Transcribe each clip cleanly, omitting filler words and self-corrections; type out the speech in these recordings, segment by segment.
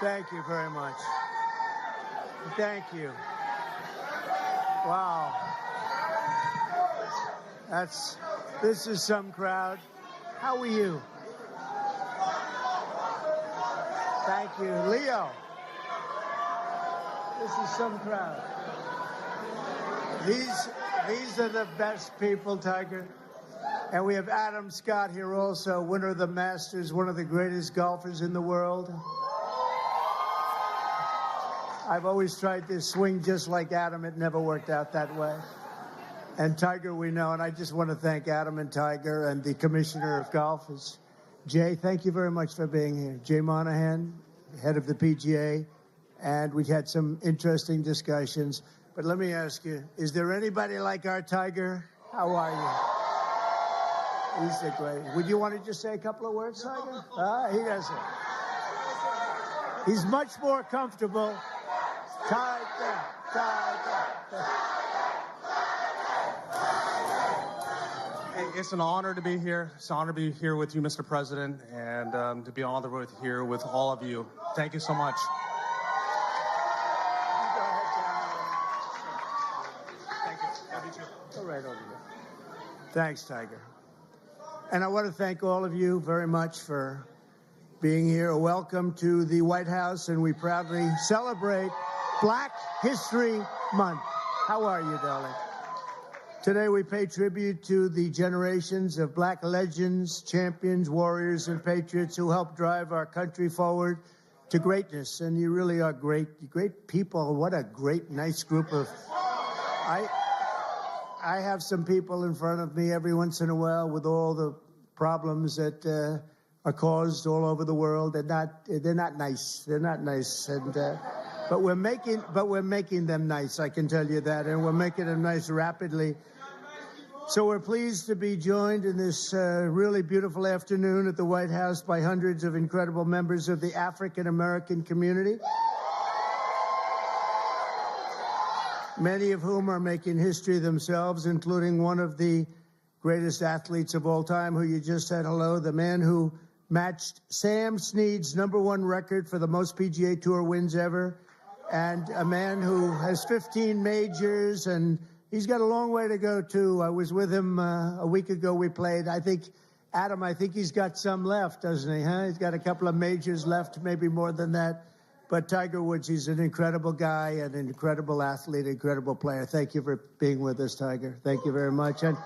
Thank you very much. Thank you. Wow. This is some crowd. How are you? Thank you. Leo. This is some crowd. These are the best people, Tiger. And we have Adam Scott here also, winner of the Masters, one of the greatest golfers in the world. I've always tried to swing just like Adam. It never worked out that way. And Tiger, we know, and I just want to thank Adam and Tiger and the Commissioner of Golf. Jay, thank you very much for being here. Jay Monahan, head of the PGA, and we had some interesting discussions. But let me ask you, is there anybody like our Tiger? How are you? He's a great. Would you want to just say a couple of words, Tiger? He doesn't. He's much more comfortable. Tiger. It's an honor to be here. It's an honor to be here with you, Mr. President, and to be on the road here with all of you. Thank you so much. Thank you. Love you too. Go right over there. Thanks, Tiger. And I want to thank all of you very much for being here. Welcome to the White House, and we proudly celebrate Black History Month. How are you, darling? Today we pay tribute to the generations of black legends, champions, warriors, and patriots who helped drive our country forward to greatness. And you really are great people. What a great, nice group of... I have some people in front of me every once in a while with all the problems that are caused all over the world. They're not nice. They're not nice. And but we're making them nice, I can tell you that, and we're making them nice rapidly. So we're pleased to be joined in this really beautiful afternoon at the White House by hundreds of incredible members of the African American community, many of whom are making history themselves, including one of the greatest athletes of all time, who you just said hello, the man who matched Sam Snead's #1 record for the most PGA Tour wins ever, and a man who has 15 majors, and he's got a long way to go, too. I was with him a week ago. We played. I think he's got some left, doesn't he, huh? He's got a couple of majors left, maybe more than that. But Tiger Woods, he's an incredible guy, an incredible athlete, incredible player. Thank you for being with us, Tiger. Thank you very much. And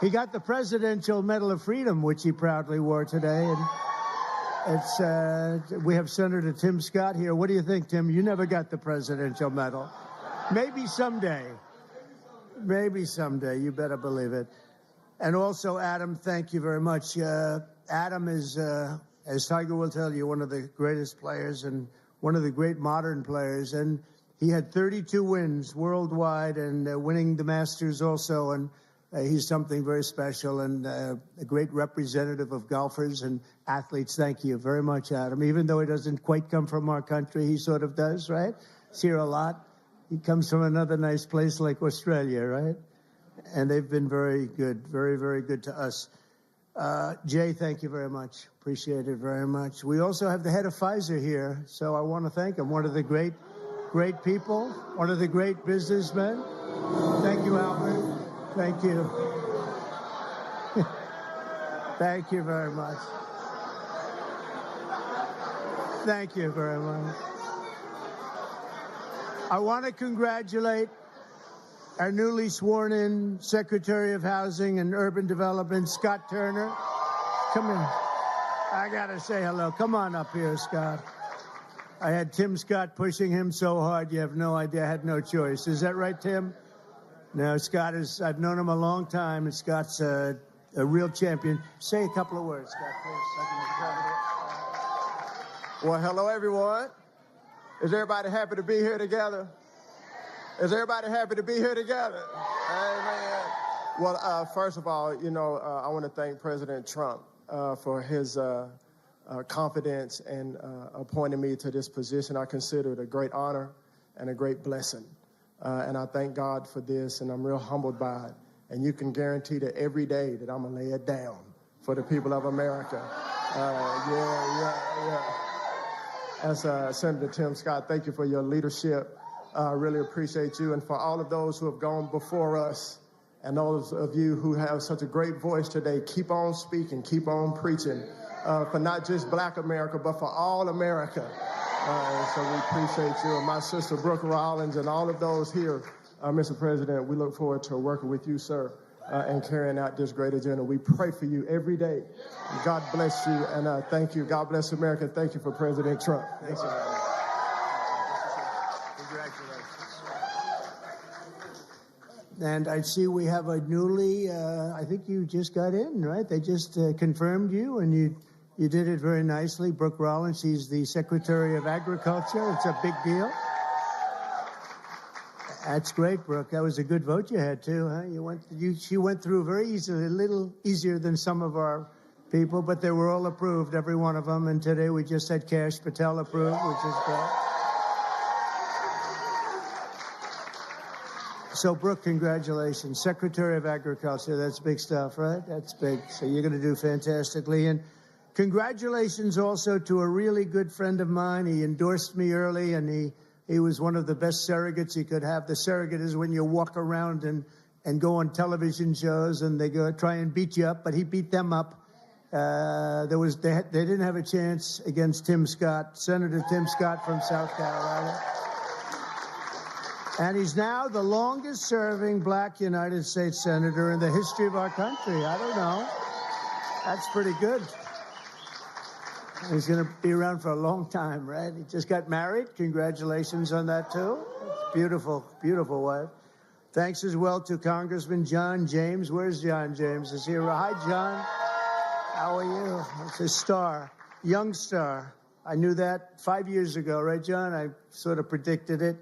he got the Presidential Medal of Freedom, which he proudly wore today. And we have Senator Tim Scott here. What do you think, Tim? You never got the Presidential Medal. Maybe someday. Maybe someday. You better believe it. And also, Adam, thank you very much. Adam is, as Tiger will tell you, one of the greatest players and one of the great modern players. And he had 32 wins worldwide and winning the Masters also. And he's something very special and a great representative of golfers and athletes. Thank you very much, Adam. Even though he doesn't quite come from our country, he sort of does, right? He's here a lot. He comes from another nice place like Australia, right? and they've been very good, very, very good to us. Jay, thank you very much. Appreciate it very much. We also have the head of Pfizer here, so I want to thank him. One of the great people, one of the great businessmen. Thank you, Albert. Thank you. Thank you very much. Thank you very much. I want to congratulate our newly sworn-in Secretary of Housing and Urban Development, Scott Turner. Come in. I got to say hello. Come on up here, Scott. I had Tim Scott pushing him so hard, you have no idea. I had no choice. Is that right, Tim? No, Scott is, I've known him a long time, and Scott's a real champion. Say a couple of words, Scott, please. Well, hello, everyone. Is everybody happy to be here together? Is everybody happy to be here together? Amen. Well, first of all, I want to thank President Trump for his confidence and appointing me to this position. I consider it a great honor and a great blessing. And I thank God for this, and I'm real humbled by it. And you can guarantee that every day that I'm going to lay it down for the people of America. As Senator Tim Scott, thank you for your leadership. I really appreciate you. And for all of those who have gone before us, and those of you who have such a great voice today, keep on speaking, keep on preaching for not just Black America, but for all America. So we appreciate you. And my sister, Brooke Rollins, and all of those here, Mr. President, we look forward to working with you, sir, and carrying out this great agenda. We pray for you every day. God bless you, and thank you. God bless America. Thank you for President Trump. Thanks, Congratulations. And I see we have a newly, I think you just got in, right? They just confirmed you, and you did it very nicely. Brooke Rollins, she's the Secretary of Agriculture. It's a big deal. That's great, Brooke. That was a good vote you had, too, huh? She went through very easily, a little easier than some of our people, but they were all approved, every one of them. And today we just had Kash Patel approved, which is great. So, Brooke, congratulations. Secretary of Agriculture, that's big stuff, right? That's big. So you're going to do fantastically. And congratulations also to a really good friend of mine. He endorsed me early, and he was one of the best surrogates you could have. The surrogate is when you walk around and go on television shows, and they go try and beat you up, but he beat them up. They didn't have a chance against Tim Scott, Senator Tim Scott from South Carolina. And he's now the longest-serving Black United States Senator in the history of our country. I don't know. That's pretty good. He's going to be around for a long time, right? He just got married. Congratulations on that, too. Beautiful, beautiful wife. Thanks as well to Congressman John James. Where's John James? Is he here? Hi, John. How are you? It's a star, young star. I knew that 5 years ago, right, John? I sort of predicted it.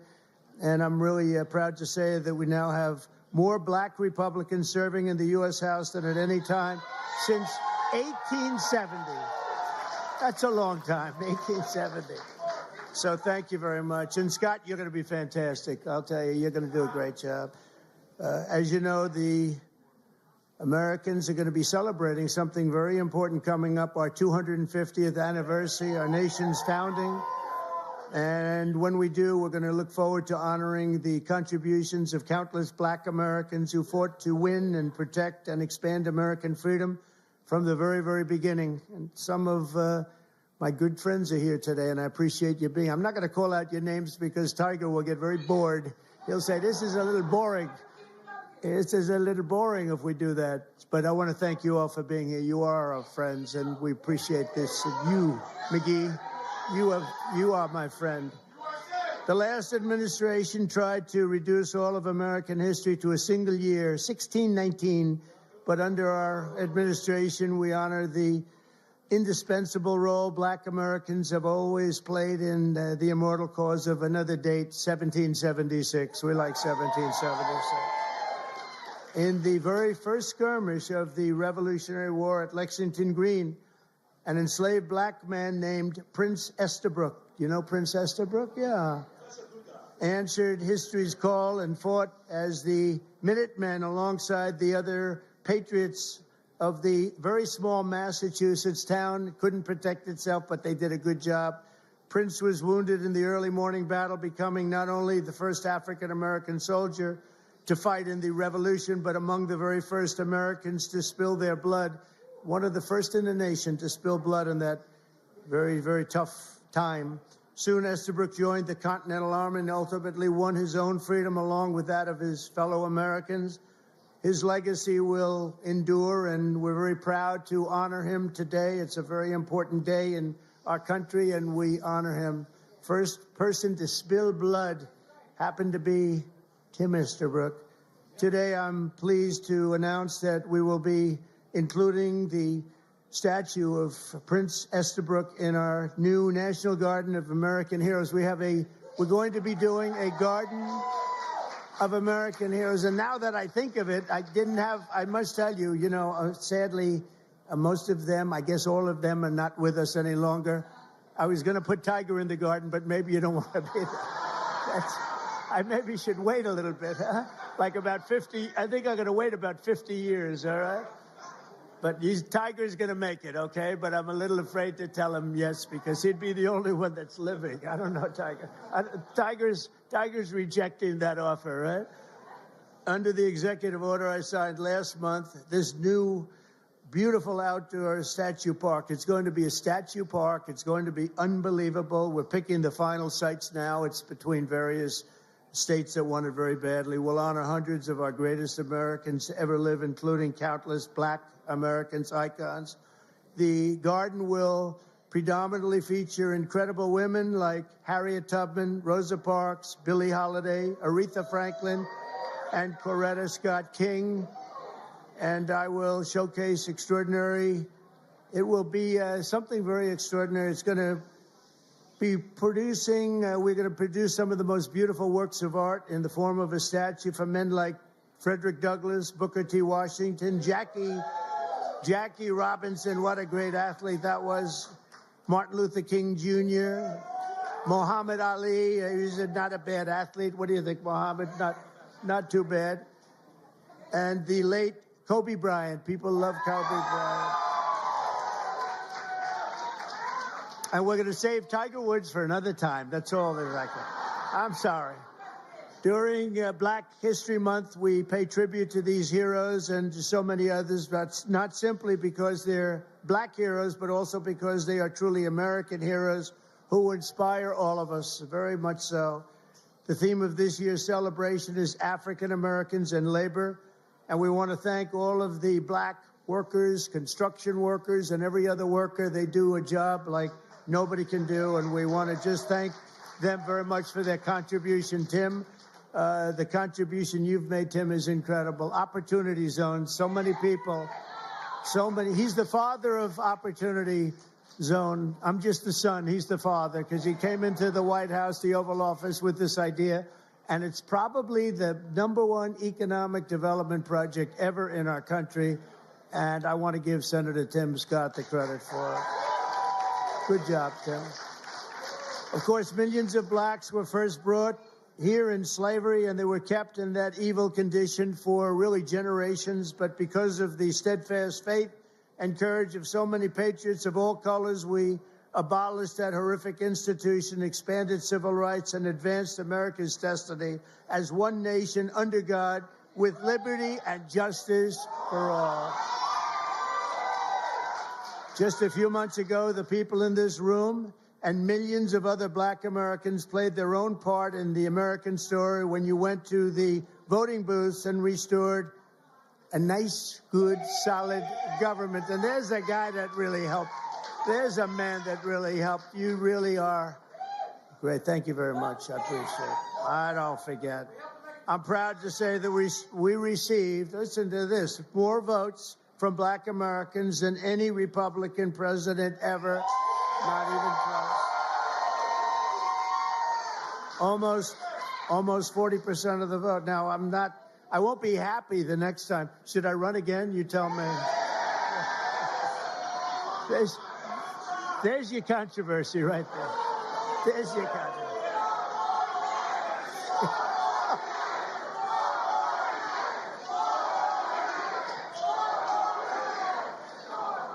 And I'm really proud to say that we now have more Black Republicans serving in the U.S. House than at any time since 1870. That's a long time, 1870. So thank you very much. And Scott, you're going to be fantastic. I'll tell you, you're going to do a great job. As you know, the Americans are going to be celebrating something very important coming up, our 250th anniversary, our nation's founding. And when we do, we're going to look forward to honoring the contributions of countless Black Americans who fought to win and protect and expand American freedom from the very, very beginning. And some of my good friends are here today, and I appreciate you being. I'm not going to call out your names because Tiger will get very bored. He'll say, this is a little boring. This is a little boring if we do that. But I want to thank you all for being here. You are our friends, and we appreciate this. And you, McGee, you are my friend. The last administration tried to reduce all of American history to a single year, 1619. But under our administration, we honor the indispensable role Black Americans have always played in the immortal cause of another date, 1776. We like 1776. In the very first skirmish of the Revolutionary War at Lexington Green, an enslaved Black man named Prince Estabrook. You know Prince Estabrook? Yeah. answered history's call and fought as the Minutemen alongside the other patriots of the very small Massachusetts town. Couldn't protect itself, but they did a good job. Prince was wounded in the early morning battle, becoming not only the first African-American soldier to fight in the Revolution, but among the very first Americans to spill their blood. One of the first in the nation to spill blood in that very, very tough time. Soon Estabrook joined the Continental Army and ultimately won his own freedom along with that of his fellow Americans. His legacy will endure, and we're very proud to honor him today. It's a very important day in our country, and we honor him. First person to spill blood happened to be Tim Estabrook. Today, I'm pleased to announce that we will be including the statue of Prince Estabrook in our new National Garden of American Heroes. We're going to be doing a Garden of American Heroes. And now that I think of it, I must tell you, sadly, most of them, I guess all of them are not with us any longer. I was going to put Tiger in the garden, but maybe you don't want to be there. I maybe should wait a little bit, huh? Like about 50, I think I'm going to wait about 50 years, all right? But Tiger's going to make it, okay? But I'm a little afraid to tell him yes, because he'd be the only one that's living. I don't know, Tiger. Tiger's rejecting that offer, right? Under the executive order I signed last month, this new beautiful outdoor statue park. It's going to be a statue park. It's going to be unbelievable. We're picking the final sites now. It's between various states that want it very badly. We'll honor hundreds of our greatest Americans to ever live, including countless Black Americans, icons. The garden will predominantly feature incredible women like Harriet Tubman, Rosa Parks, Billie Holiday, Aretha Franklin, and Coretta Scott King. And I will showcase extraordinary. It will be something very extraordinary. It's going to be producing, we're going to produce some of the most beautiful works of art in the form of a statue from men like Frederick Douglass, Booker T. Washington, Jackie Robinson, what a great athlete that was, Martin Luther King Jr., Muhammad Ali, he's not a bad athlete. What do you think, Muhammad? Not too bad. And the late Kobe Bryant. People love Kobe Bryant. And we're going to save Tiger Woods for another time. That's all that I can. I'm sorry. During Black History Month, we pay tribute to these heroes and to so many others, but not simply because they're Black heroes, but also because they are truly American heroes who inspire all of us, very much so. The theme of this year's celebration is African Americans and labor, and we want to thank all of the Black workers, construction workers, and every other worker. They do a job like nobody can do, and we want to just thank them very much for their contribution. Tim, the contribution you've made, Tim, is incredible. Opportunity Zone, so many people, so many. He's the father of Opportunity Zone. I'm just the son. He's the father, because he came into the White House, the Oval Office, with this idea, and it's probably the #1 economic development project ever in our country, and I want to give Senator Tim Scott the credit for it. Good job, Tim. Of course, millions of Blacks were first brought here in slavery, and they were kept in that evil condition for really generations. But because of the steadfast faith and courage of so many patriots of all colors, we abolished that horrific institution, expanded civil rights, and advanced America's destiny as one nation under God, with liberty and justice for all. Just a few months ago, the people in this room and millions of other Black Americans played their own part in the American story when you went to the voting booths and restored a nice, good, solid government. And there's a guy that really helped. There's a man that really helped. You really are great. Thank you very much. I appreciate it. I don't forget. I'm proud to say that we received, listen to this, more votes from Black Americans than any Republican president ever. Not even close. Almost 40% of the vote. Now, I won't be happy the next time. Should I run again? You tell me. There's your controversy right there. There's your controversy.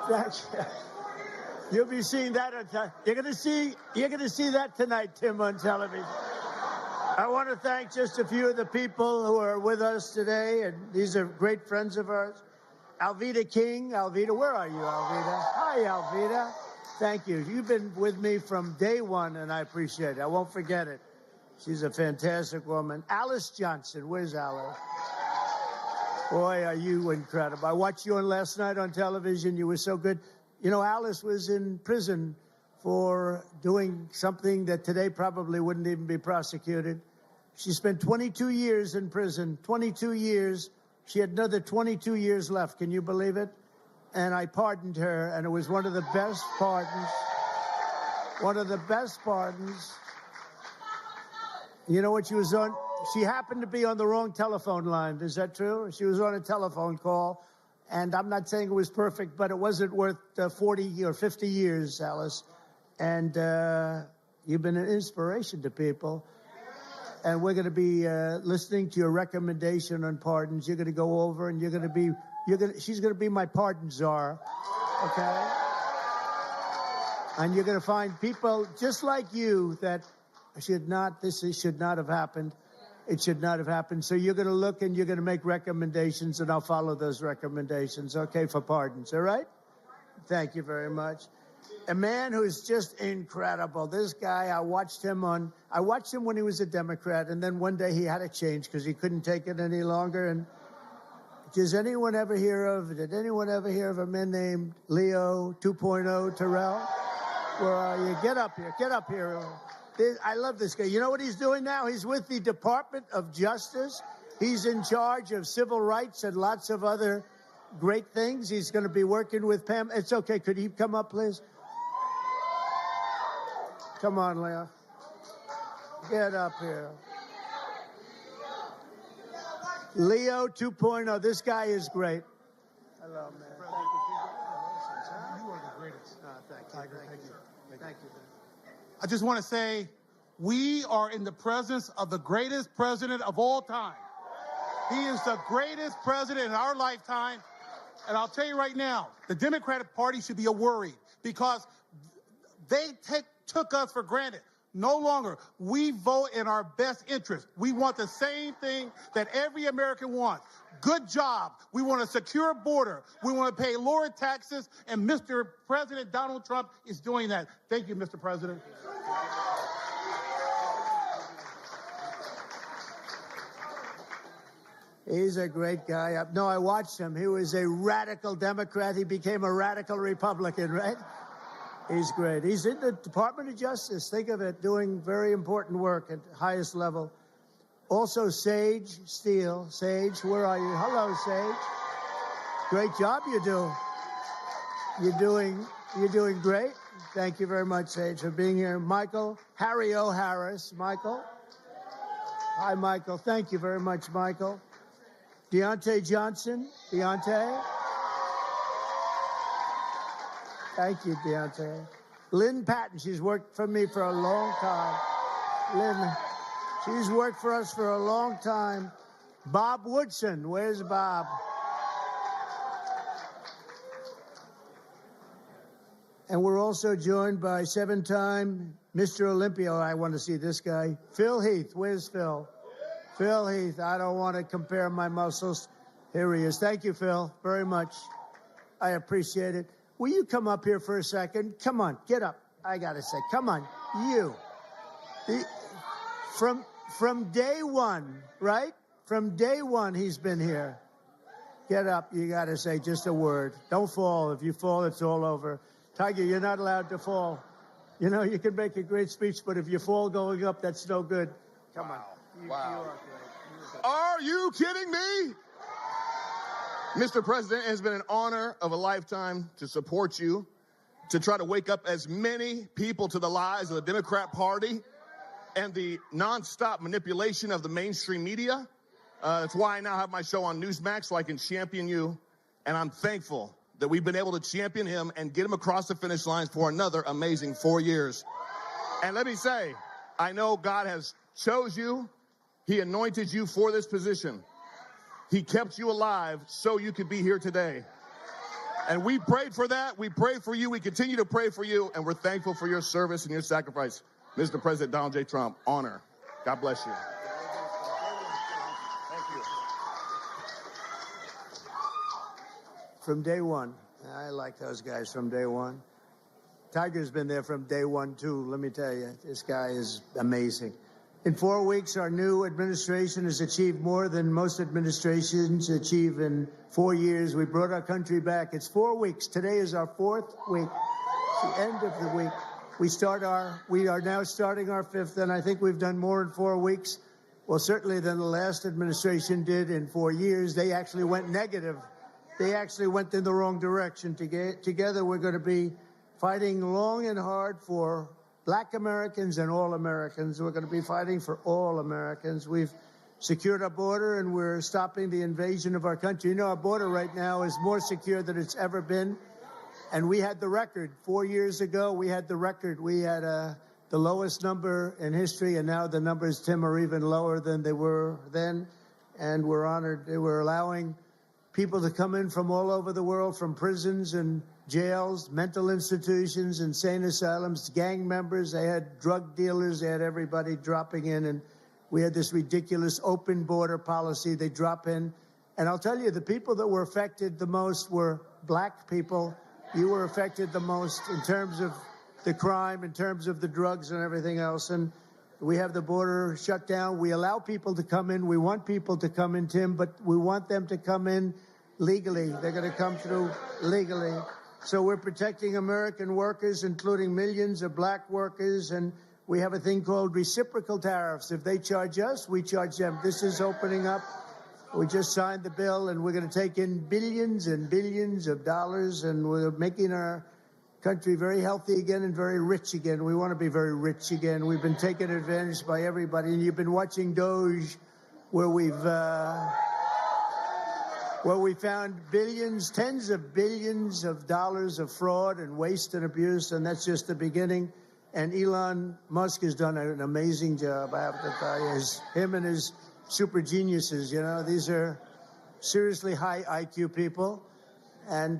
Thank you. You'll be seeing that you're going to see that tonight, Tim, on television. I want to thank just a few of the people who are with us today, and these are great friends of ours. Alveda King. Alveda, where are you, Alveda? Hi, Alveda. Thank you. You've been with me from day one, and I appreciate it. I won't forget it. She's a fantastic woman. Alice Johnson. Where's Alice? Boy, are you incredible. I watched you on last night on television. You were so good. You know, Alice was in prison for doing something that today probably wouldn't even be prosecuted. She spent 22 years in prison, 22 years. She had another 22 years left. Can you believe it? And I pardoned her, and it was one of the best pardons. One of the best pardons. You know what she was on? She happened to be on the wrong telephone line. Is that true? She was on a telephone call. And I'm not saying it was perfect, but it wasn't worth 40 or 50 years, Alice. And you've been an inspiration to people. And we're going to be listening to your recommendation on pardons. You're going to go over, and she's going to be my pardon czar, okay? And you're going to find people just like you that should not have happened. It should not have happened. So you're going to look and you're going to make recommendations, and I'll follow those recommendations, okay, for pardons, all right? Thank you very much. A man who's just incredible. This guy, I watched him when he was a Democrat, and then one day he had to change because he couldn't take it any longer. And did anyone ever hear of a man named Leo 2.0 Terrell? Where are you? Get up here. I love this guy. You know what he's doing now? He's with the Department of Justice. He's in charge of civil rights and lots of other great things. He's going to be working with Pam. It's okay. Could he come up, please? Come on, Leo. Get up here. Leo 2.0. This guy is great. Hello, man. Thank you. You are the greatest. Thank you. Tiger, thank you. Thank you. I just want to say we are in the presence of the greatest president of all time. He is the greatest president in our lifetime. And I'll tell you right now, the Democratic Party should be worried because they took us for granted. No longer. We vote in our best interest. We want the same thing that every American wants. Good job. We want a secure border. We want to pay lower taxes, and Mr. President Donald Trump is doing that. Thank you, Mr. President. He's a great guy. No, I watched him. He was a radical Democrat. He became a radical Republican, right? He's great. He's in the Department of Justice. Think of it, doing very important work at the highest level. Also, Sage Steele. Sage, where are you? Hello, Sage. Great job you do. You're doing great. Thank you very much, Sage, for being here. Michael, Harry O. Harris. Michael. Hi, Michael. Thank you very much, Michael. Deontay Johnson. Deontay. Thank you, Deontay. Lynn Patton, she's worked for me for a long time. Lynn, she's worked for us for a long time. Bob Woodson, where's Bob? And we're also joined by 7-time Mr. Olympia. I want to see this guy. Phil Heath, where's Phil? Phil Heath, I don't want to compare my muscles. Here he is. Thank you, Phil, very much. I appreciate it. Will you come up here for a second? Come on, get up. I got to say, come on, you. From day one, right? From day one, he's been here. Get up. You got to say just a word. Don't fall. If you fall, it's all over. Tiger, you're not allowed to fall. You know, you can make a great speech, but if you fall going up, that's no good. Come on. You are great. Are you kidding me? Mr. President, it has been an honor of a lifetime to support you, to try to wake up as many people to the lies of the Democrat Party and the nonstop manipulation of the mainstream media. That's why I now have my show on Newsmax, so I can champion you. And I'm thankful that we've been able to champion him and get him across the finish line for another amazing 4 years. And let me say, I know God has chose you. He anointed you for this position. He kept you alive so you could be here today. And we prayed for that. We prayed for you. We continue to pray for you. And we're thankful for your service and your sacrifice. Mr. President Donald J. Trump, honor. God bless you. Thank you. From day one. I like those guys from day one. Tiger's been there from day one, too. Let me tell you, this guy is amazing. In 4 weeks, our new administration has achieved more than most administrations achieve in 4 years. We brought our country back. It's 4 weeks. Today is our 4th week. It's the end of the week. We are now starting our 5th, and I think we've done more in 4 weeks. Well, certainly than the last administration did in 4 years. They actually went negative. They actually went in the wrong direction. Together, we're going to be fighting long and hard for Black Americans and all Americans. We're going to be fighting for all Americans. We've secured our border, and we're stopping the invasion of our country. You know, our border right now is more secure than it's ever been. And we had the record. 4 years ago, we had the record. We had the lowest number in history, and now the numbers, Tim, are even lower than they were then. And we're honored. We're allowing people to come in from all over the world, from prisons and jails, mental institutions, insane asylums, gang members. They had drug dealers. They had everybody dropping in. And we had this ridiculous open border policy. They drop in. And I'll tell you, the people that were affected the most were Black people. You were affected the most in terms of the crime, in terms of the drugs and everything else. And we have the border shut down. We allow people to come in. We want people to come in, Tim, but we want them to come in legally. They're going to come through legally. So we're protecting American workers, including millions of Black workers. And we have a thing called reciprocal tariffs. If they charge us, we charge them. This is opening up. We just signed the bill, and we're going to take in billions and billions of dollars, and we're making our country very healthy again and very rich again. We want to be very rich again. We've been taken advantage by everybody, and you've been watching Doge, where we found billions, tens of billions of dollars of fraud and waste and abuse, and that's just the beginning. And Elon Musk has done an amazing job, I have to tell you. Him and his super geniuses, you know, these are seriously high IQ people, and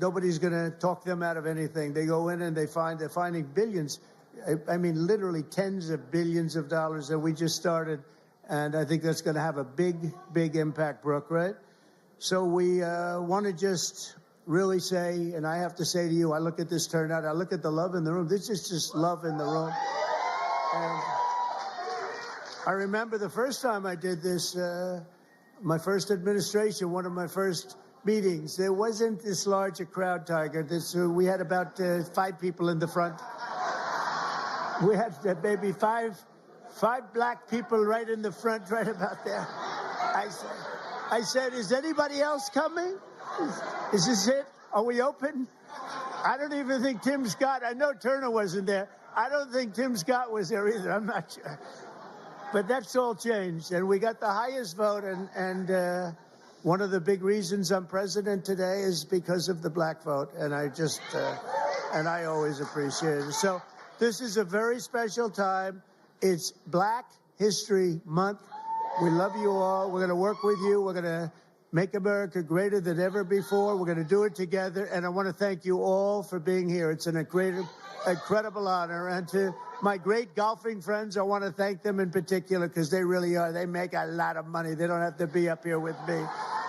nobody's going to talk them out of anything. They go in and they're finding billions. I mean, literally tens of billions of dollars that we just started, and I think that's going to have a big, big impact, Brooke, right? So we want to just really say, and I have to say to you, I look at this turnout, I look at the love in the room. This is just love in the room. And I remember the first time I did this, my first administration, one of my first meetings, there wasn't this large a crowd, Tiger. We had about 5 people in the front. We had maybe five Black people right in the front, right about there. I said, is anybody else coming? Is this it? Are we open? I don't even think Tim Scott, I know Turner wasn't there. I don't think Tim Scott was there either. I'm not sure. But that's all changed, and we got the highest vote, and one of the big reasons I'm president today is because of the Black vote, and and I always appreciate it. So this is a very special time. It's Black History Month. We love you all. We're going to work with you. We're going to make America greater than ever before. We're going to do it together, and I want to thank you all for being here. It's an incredible honor, and to my great golfing friends, I want to thank them in particular because they really are. They make a lot of money. They don't have to be up here with me.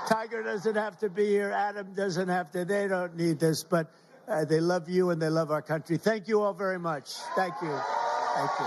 Tiger doesn't have to be here. Adam doesn't have to. They don't need this, but they love you and they love our country. Thank you all very much. Thank you. Thank you.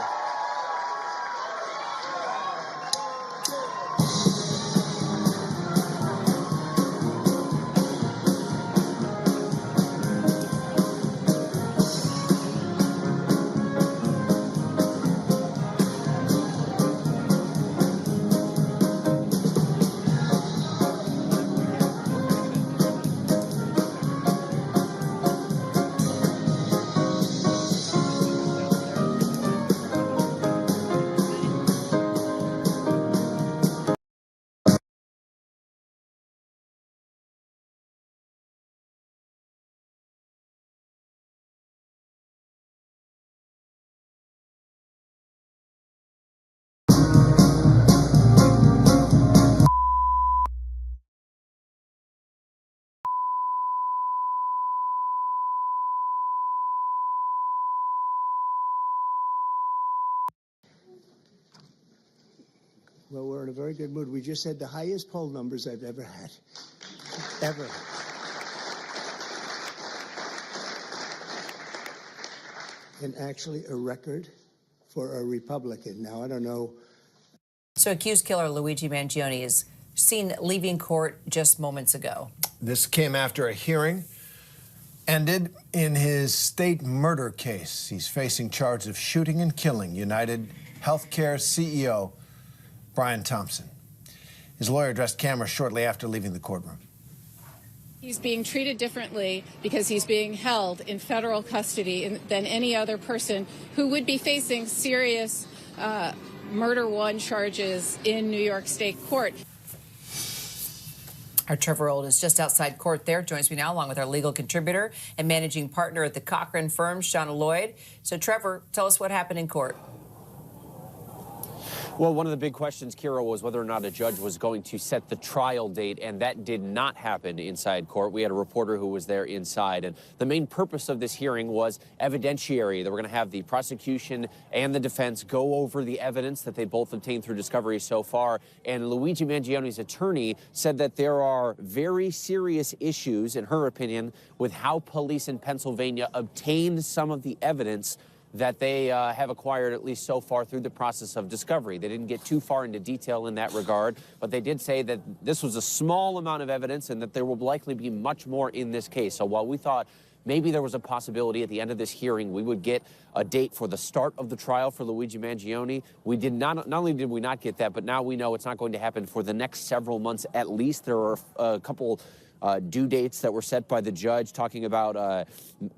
Well, we're in a very good mood. We just had the highest poll numbers I've ever had. Ever. And actually a record for a Republican. Now, I don't know. So accused killer Luigi Mangione is seen leaving court just moments ago. This came after a hearing ended in his state murder case. He's facing charges of shooting and killing United Healthcare CEO Brian Thompson. His lawyer addressed cameras shortly after leaving the courtroom. He's being treated differently because he's being held in federal custody than any other person who would be facing serious murder one charges in New York State court. Our Trevor Old is just outside court there, joins me now along with our legal contributor and managing partner at the Cochran firm, Shauna Lloyd. So Trevor, tell us what happened in court. Well, one of the big questions, Kira, was whether or not a judge was going to set the trial date, and that did not happen inside court. We had a reporter who was there inside, and the main purpose of this hearing was evidentiary. They were going to have the prosecution and the defense go over the evidence that they both obtained through discovery so far, and Luigi Mangione's attorney said that there are very serious issues, in her opinion, with how police in Pennsylvania obtained some of the evidence that they have acquired, at least so far, through the process of discovery. They didn't get too far into detail in that regard, but they did say that this was a small amount of evidence and that there will likely be much more in this case. So while we thought maybe there was a possibility at the end of this hearing we would get a date for the start of the trial for Luigi Mangione, we did not only did we not get that, but now we know it's not going to happen for the next several months at least. There are a couple due dates that were set by the judge, talking about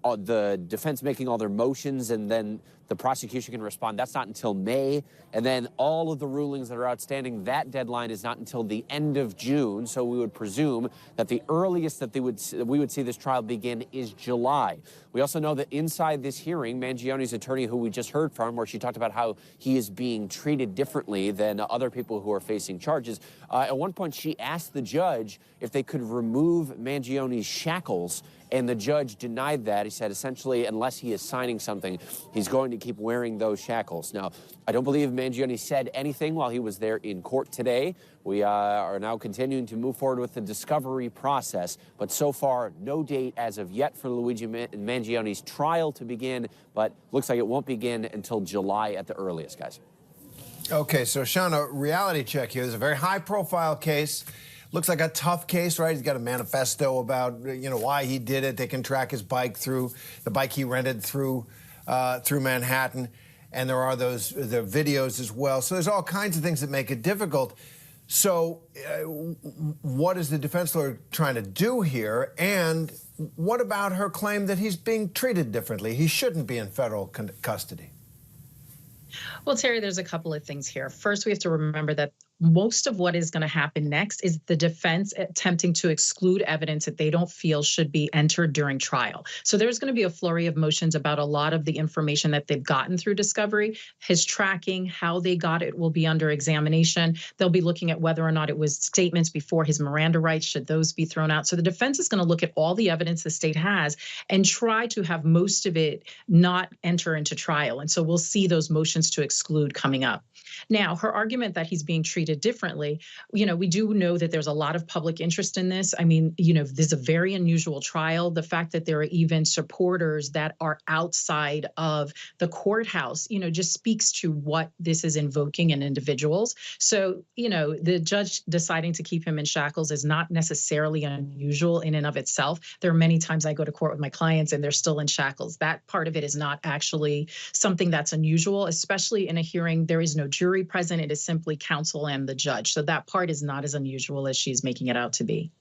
the defense making all their motions and then the prosecution can respond. That's not until May. And then all of the rulings that are outstanding, that deadline is not until the end of June. So we would presume that the earliest that we would see this trial begin is July. We also know that inside this hearing, Mangione's attorney, who we just heard from, where she talked about how he is being treated differently than other people who are facing charges, at one point she asked the judge if they could remove Mangione's shackles, and the judge denied that. He said, essentially, unless he is signing something, he's going to keep wearing those shackles. Now, I don't believe Mangione said anything while he was there in court today. We are now continuing to move forward with the discovery process, but so far, no date as of yet for Luigi Mangione's trial to begin, but looks like it won't begin until July at the earliest, guys. Okay, so Shauna, reality check here. There's a very high-profile case. Looks like a tough case, right? He's got a manifesto about, why he did it. They can track his bike through the bike he rented through Manhattan, and there are the videos as well. So there's all kinds of things that make it difficult. So what is the defense lawyer trying to do here? And what about her claim that he's being treated differently? He shouldn't be in federal custody. Well, Terry, there's a couple of things here. First, we have to remember that most of what is going to happen next is the defense attempting to exclude evidence that they don't feel should be entered during trial. So there's going to be a flurry of motions about a lot of the information that they've gotten through discovery. His tracking, how they got it, will be under examination. They'll be looking at whether or not it was statements before his Miranda rights. Should those be thrown out? So the defense is going to look at all the evidence the state has and try to have most of it not enter into trial. And so we'll see those motions to exclude coming up. Now, her argument that he's being treated differently, we do know that there's a lot of public interest in this. I mean, this is a very unusual trial. The fact that there are even supporters that are outside of the courthouse, just speaks to what this is invoking in individuals. So, the judge deciding to keep him in shackles is not necessarily unusual in and of itself. There are many times I go to court with my clients and they're still in shackles. That part of it is not actually something that's unusual, especially in a hearing. There is no jury present. It is simply counsel and the judge. So that part is not as unusual as she's making it out to be.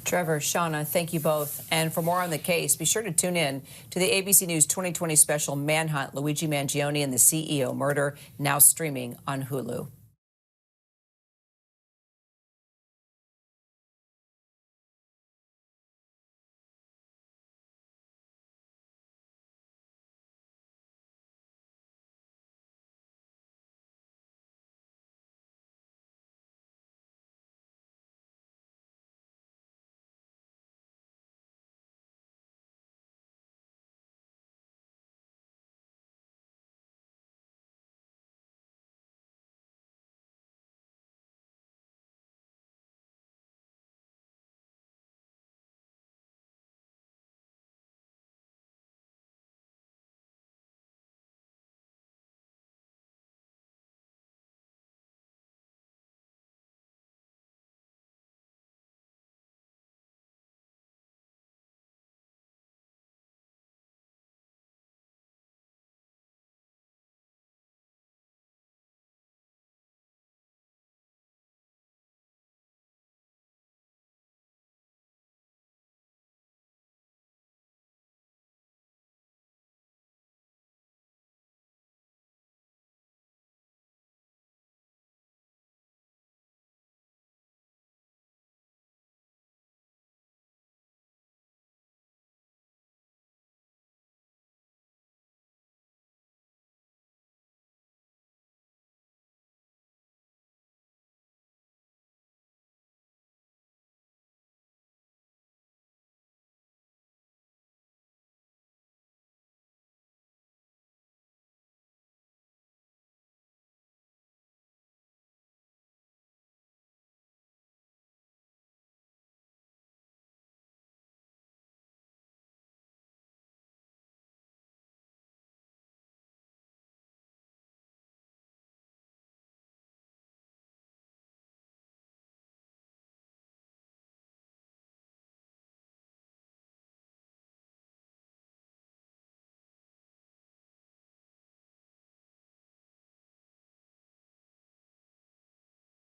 Trevor, Shauna, thank you both. And for more on the case, be sure to tune in to the ABC News 2020 special Manhunt, Luigi Mangione and the CEO Murder, now streaming on Hulu.